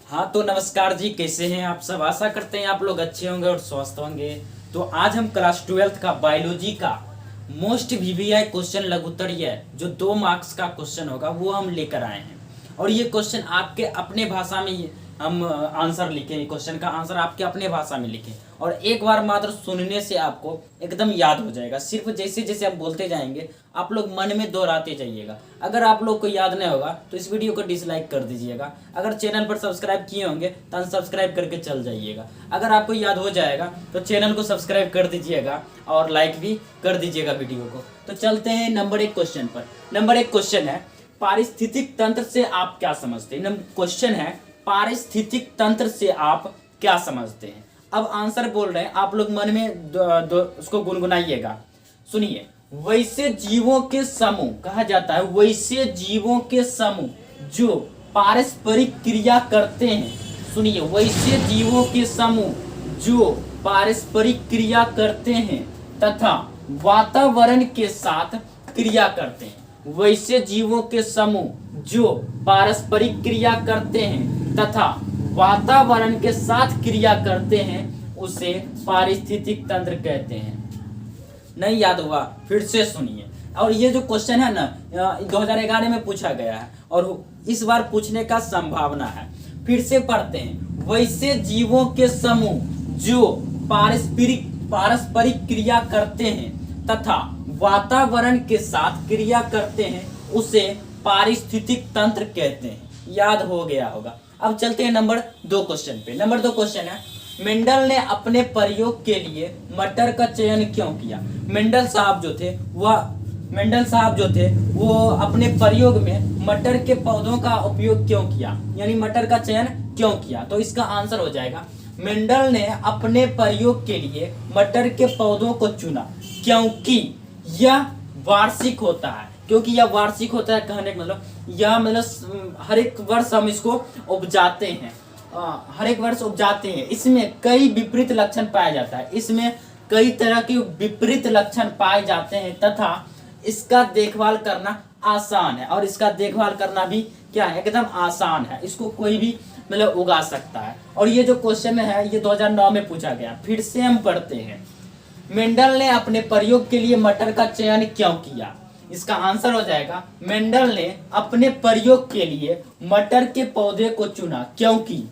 हाँ तो नमस्कार जी, कैसे हैं आप सब। आशा करते हैं आप लोग अच्छे होंगे और स्वस्थ होंगे। तो आज हम क्लास 12th का बायोलॉजी का मोस्ट वीवीआई क्वेश्चन लघुत्तरीय जो 2 मार्क्स का क्वेश्चन होगा वो हम लेकर आए हैं। और ये क्वेश्चन आपके अपने भाषा में हम आंसर लिखें, क्वेश्चन का आंसर आपके अपने भाषा में लिखें और एक बार मात्र सुनने से आपको एकदम याद हो जाएगा। सिर्फ जैसे जैसे आप बोलते जाएंगे आप लोग मन में दोहराते जाइएगा। अगर आप लोग को याद नहीं होगा तो इस वीडियो को डिसलाइक कर दीजिएगा। अगर चैनल पर सब्सक्राइब किए होंगे तो अनसब्सक्राइब करके चल जाइएगा। अगर आपको याद हो जाएगा तो चैनल को सब्सक्राइब कर दीजिएगा और लाइक भी कर दीजिएगा वीडियो को। तो चलते हैं नंबर 1 क्वेश्चन पर। नंबर 1 क्वेश्चन है, पारिस्थितिक तंत्र से आप क्या समझते हैं। क्वेश्चन है, पारिस्थितिक तंत्र से आप क्या समझते हैं। अब आंसर बोल रहे हैं, आप लोग मन में उसको गुनगुनाइएगा। सुनिए, वैसे जीवों के समूह कहा जाता है, वैसे जीवों के समूह जो पारस्परिक क्रिया करते हैं। सुनिए, वैसे जीवों के समूह जो पारस्परिक क्रिया करते हैं तथा वातावरण के साथ क्रिया करते हैं। वैसे जीवों के समूह जो पारस्परिक क्रिया करते हैं तथा वातावरण के साथ क्रिया करते हैं उसे पारिस्थितिक तंत्र कहते हैं। नहीं याद हुआ, फिर से सुनिए। और ये जो क्वेश्चन है ना 2011 में पूछा गया है और इस बार पूछने का संभावना है। फिर से पढ़ते हैं, वैसे जीवों के समूह जो पारस्परिक क्रिया करते हैं तथा वातावरण के साथ क्रिया करते हैं उसे पारिस्थितिक तंत्र कहते हैं। याद हो गया होगा। अब चलते हैं नंबर 2 क्वेश्चन पे। नंबर 2 क्वेश्चन है, मेंडल ने अपने प्रयोग के लिए मटर का चयन क्यों किया। मेंडल साहब जो थे वो अपने प्रयोग में मटर के पौधों का उपयोग क्यों किया, यानी मटर का चयन क्यों किया। तो इसका आंसर हो जाएगा, मेंडल ने अपने प्रयोग के लिए मटर के पौधों को चुना क्योंकि यह वार्षिक होता है। क्योंकि यह वार्षिक होता है कहने का मतलब यह हर एक वर्ष हम इसको उपजाते हैं, हर एक वर्ष उपजाते हैं। इसमें कई विपरीत लक्षण पाया जाता है, इसमें कई तरह के विपरीत लक्षण पाए जाते हैं तथा इसका देखभाल करना आसान है। और इसका देखभाल करना भी क्या है, एकदम आसान है। इसको कोई भी उगा सकता है। और ये जो क्वेश्चन है ये 2009 में पूछा गया। फिर से हम पढ़ते हैं, मेंडल ने अपने प्रयोग के लिए मटर का चयन क्यों किया। इसका आंसर हो जाएगा, मेंडल ने अपने प्रयोग के लिए मटर के पौधे को चुना क्योंकि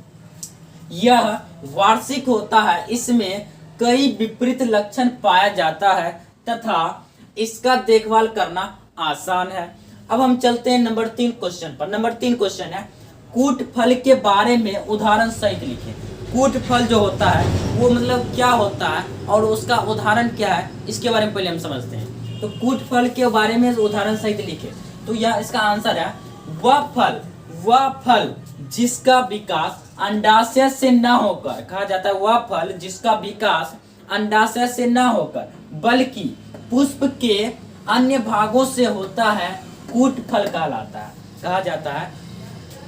यह वार्षिक होता है, इसमें कई विपरीत लक्षण पाया जाता है तथा इसका देखभाल करना आसान है। अब हम चलते हैं नंबर 3 क्वेश्चन पर। नंबर 3 क्वेश्चन है, कूट फल के बारे में उदाहरण सहित लिखें। कूट फल जो होता है वो क्या होता है और उसका उदाहरण क्या है, इसके बारे में पहले हम समझते हैं। तो कूट फल के बारे में उदाहरण सहित लिखे। तो यह इसका आंसर है, वह फल जिसका विकास अंडाशय से न होकर, कहा जाता है वह फल जिसका विकास अंडाशय से न होकर बल्कि पुष्प के अन्य भागों से होता है, कूट फल कहलाता है। कहा जाता है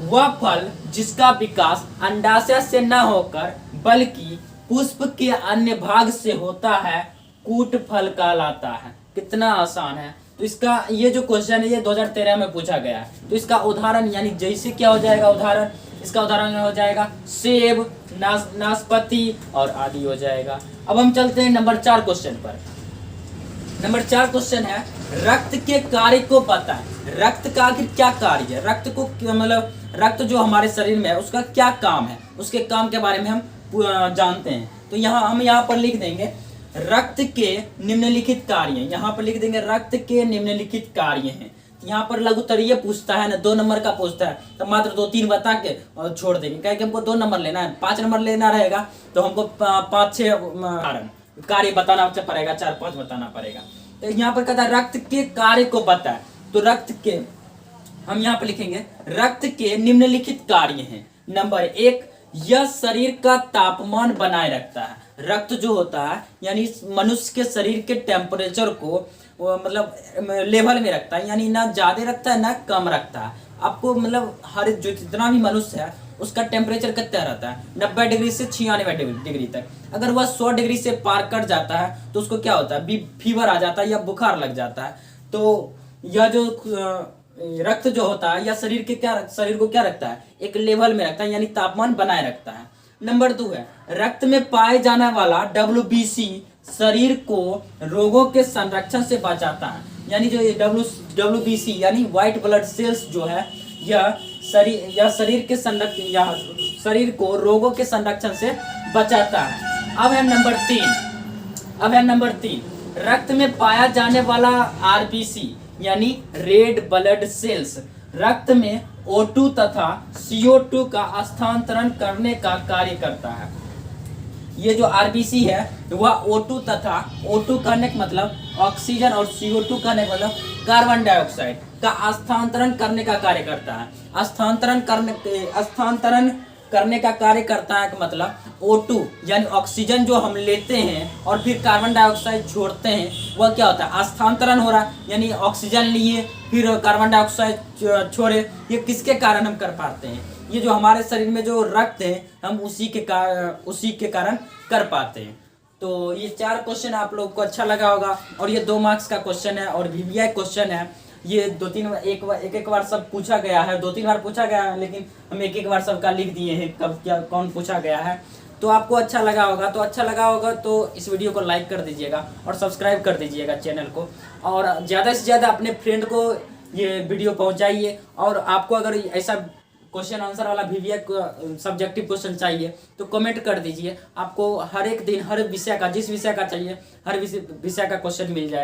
वह फल जिसका विकास अंडाशय से न होकर बल्कि पुष्प के अन्य भाग से होता है, कूट फल कहलाता है। कितना आसान है। तो इसका ये जो क्वेश्चन है ये 2013 में पूछा गया है। तो इसका उदाहरण यानी जैसे क्या हो जाएगा उदाहरण, इसका उदाहरण हो जाएगा सेब, नाशपाती और आदि हो जाएगा। अब हम चलते हैं नंबर 4 क्वेश्चन पर। नंबर 4 क्वेश्चन है, रक्त के कार्य को बताएं। रक्त का आखिर क्या कार्य है, रक्त को रक्त जो हमारे शरीर में है उसका क्या काम है, उसके काम के बारे में हम जानते हैं। तो हम यहाँ पर लिख देंगे रक्त के निम्नलिखित कार्य। यहाँ पर लिख देंगे रक्त के निम्नलिखित कार्य हैं। यहाँ पर लघुत्तरीय पूछता है ना, 2 नंबर का पूछता है तो मात्र 2-3 बता के और छोड़ देंगे, क्योंकि हमको 2 नंबर लेना है। 5 नंबर लेना रहेगा तो हमको 5-6 कार्य बताना पड़ेगा, 4-5 बताना पड़ेगा। तो यहाँ पर कहता है रक्त के कार्य को बताए। तो रक्त के हम यहाँ पर लिखेंगे रक्त के निम्नलिखित कार्य हैं। नंबर 1, यह शरीर का तापमान बनाए रखता है। रक्त जो होता है यानी मनुष्य के शरीर के टेम्परेचर को लेवल में रखता है, यानी ना ज्यादा रखता है ना कम रखता है। आपको हर जो जितना भी मनुष्य है उसका टेम्परेचर कितना रहता है, 90 डिग्री से 96 डिग्री तक। अगर वह 100 डिग्री से पार कर जाता है तो उसको क्या होता है, फीवर आ जाता है या बुखार लग जाता है। तो यह जो रक्त जो होता है या शरीर को क्या रखता है, एक लेवल में रखता है, यानी तापमान बनाए रखता है। नंबर 2 है रक्त में पाए जाने वाला WBC शरीर को रोगों के संरक्षण से बचाता है। यानी जो ये WBC यानी व्हाइट ब्लड सेल्स जो है यह शरीर के संरक्षण या शरीर को रोगों के संरक्षण से बचाता है। अब है नंबर 3 रक्त में पाया जाने वाला RBC यानी रेड ब्लड सेल्स रक्त में O2 तथा CO2 का स्थानांतरण करने का कार्य करता है। ये जो RBC है वह O2 तथा O2 करने का मतलब ऑक्सीजन और CO2 करने का मतलब कार्बन डाइऑक्साइड का स्थानांतरण करने का कार्य करता है। स्थानांतरण करने का कार्य करता है का मतलब O2 यानी ऑक्सीजन जो हम लेते हैं और फिर कार्बन डाइऑक्साइड छोड़ते हैं वह क्या होता है, स्थानांतरण हो रहा है। यानी ऑक्सीजन लिए फिर कार्बन डाइऑक्साइड छोड़े, ये किसके कारण हम कर पाते हैं, ये जो हमारे शरीर में जो रक्त है हम उसी के कारण कर पाते हैं। तो ये 4 क्वेश्चन आप लोग को अच्छा लगा होगा और ये 2 मार्क्स का क्वेश्चन है और VVI क्वेश्चन है। ये एक बार सब पूछा गया है, 2-3 बार पूछा गया है, लेकिन हम एक बार सबका लिख दिए हैं कब क्या कौन पूछा गया है। तो आपको अच्छा लगा होगा तो इस वीडियो को लाइक कर दीजिएगा और सब्सक्राइब कर दीजिएगा चैनल को, और ज़्यादा से ज़्यादा अपने फ्रेंड को ये वीडियो पहुंचाइए। और आपको अगर ऐसा क्वेश्चन आंसर वाला VVI सब्जेक्टिव क्वेश्चन चाहिए तो कमेंट कर दीजिए, आपको हर एक दिन हर विषय का जिस विषय का चाहिए हर विषय का क्वेश्चन मिल जाएगा।